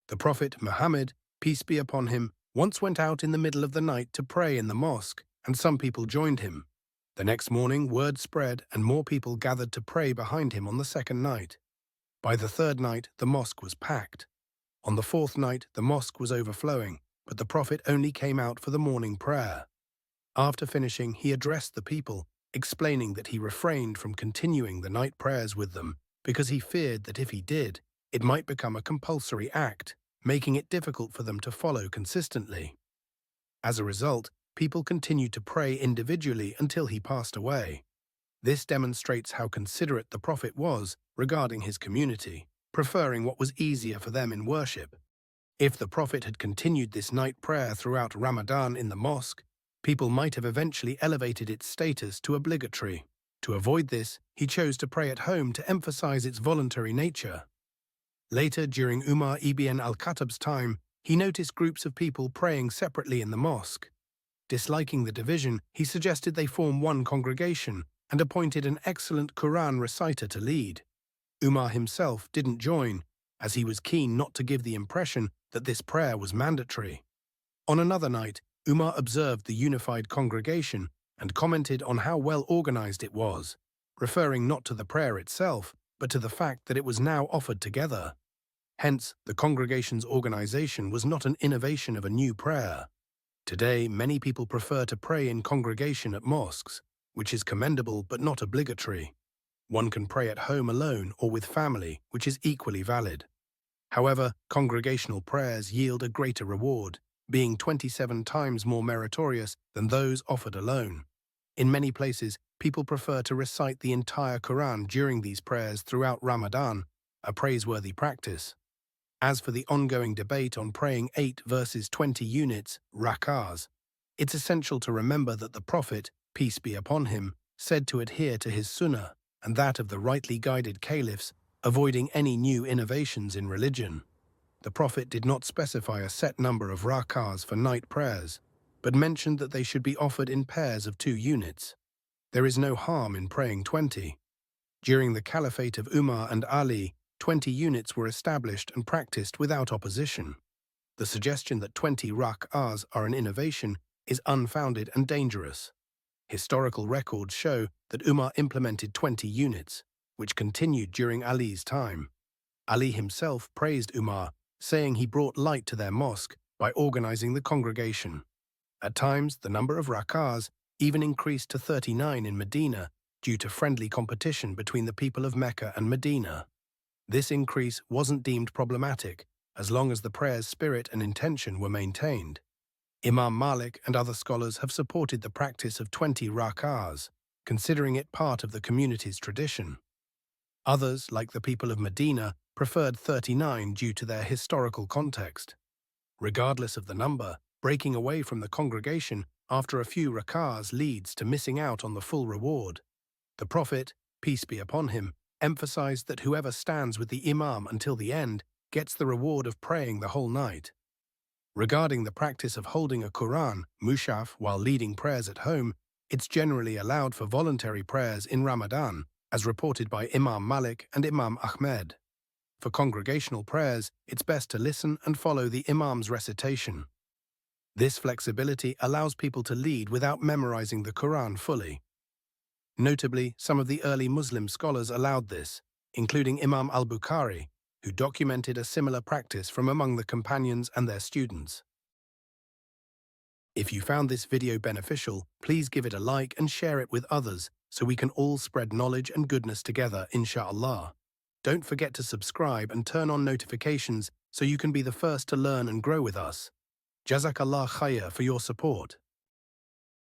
The Prophet Muhammad, peace be upon him, once went out in the middle of the night to pray in the mosque, and some people joined him. The next morning, word spread, and more people gathered to pray behind him on the second night. By the third night, the mosque was packed. On the fourth night, the mosque was overflowing, but the Prophet only came out for the morning prayer. After finishing, he addressed the people, explaining that he refrained from continuing the night prayers with them because he feared that if he did, it might become a compulsory act, making it difficult for them to follow consistently. As a result, people continued to pray individually until he passed away. This demonstrates how considerate the Prophet was regarding his community, preferring what was easier for them in worship. If the Prophet had continued this night prayer throughout Ramadan in the mosque, people might have eventually elevated its status to obligatory. To avoid this, he chose to pray at home to emphasize its voluntary nature. Later, during Umar ibn Al-Khattab's time, he noticed groups of people praying separately in the mosque. Disliking the division, he suggested they form one congregation and appointed an excellent Quran reciter to lead. Umar himself didn't join, as he was keen not to give the impression that this prayer was mandatory. On another night, Umar observed the unified congregation and commented on how well organized it was, referring not to the prayer itself, but to the fact that it was now offered together. Hence, the congregation's organization was not an innovation of a new prayer. Today, many people prefer to pray in congregation at mosques, which is commendable but not obligatory. One can pray at home alone or with family, which is equally valid. However, congregational prayers yield a greater reward, being 27 times more meritorious than those offered alone. In many places, people prefer to recite the entire Quran during these prayers throughout Ramadan, a praiseworthy practice. As for the ongoing debate on praying 8 versus 20 units, rak'ahs, it's essential to remember that the Prophet, peace be upon him, said to adhere to his sunnah and that of the rightly guided caliphs, avoiding any new innovations in religion. The Prophet did not specify a set number of rak'ahs for night prayers, but mentioned that they should be offered in pairs of 2 units. There is no harm in praying 20. During the caliphate of Umar and Ali, 20 units were established and practiced without opposition. The suggestion that 20 rak'ahs are an innovation is unfounded and dangerous. Historical records show that Umar implemented 20 units, which continued during Ali's time. Ali himself praised Umar, saying he brought light to their mosque by organizing the congregation. At times, the number of rak'ahs even increased to 39 in Medina due to friendly competition between the people of Mecca and Medina. This increase wasn't deemed problematic as long as the prayer's spirit and intention were maintained. Imam Malik and other scholars have supported the practice of 20 rak'ahs, considering it part of the community's tradition. Others, like the people of Medina, preferred 39 due to their historical context. Regardless of the number, breaking away from the congregation after a few rak'ahs leads to missing out on the full reward. The Prophet, peace be upon him, emphasized that whoever stands with the imam until the end gets the reward of praying the whole night. Regarding the practice of holding a Quran, mushaf, while leading prayers at home, it's generally allowed for voluntary prayers in Ramadan, as reported by Imam Malik and Imam Ahmed. For congregational prayers, it's best to listen and follow the imam's recitation. This flexibility allows people to lead without memorizing the Quran fully. Notably, some of the early Muslim scholars allowed this, including Imam al-Bukhari, who documented a similar practice from among the companions and their students. If you found this video beneficial, please give it a like and share it with others so we can all spread knowledge and goodness together, inshallah. Don't forget to subscribe and turn on notifications so you can be the first to learn and grow with us. Jazakallah khair for your support.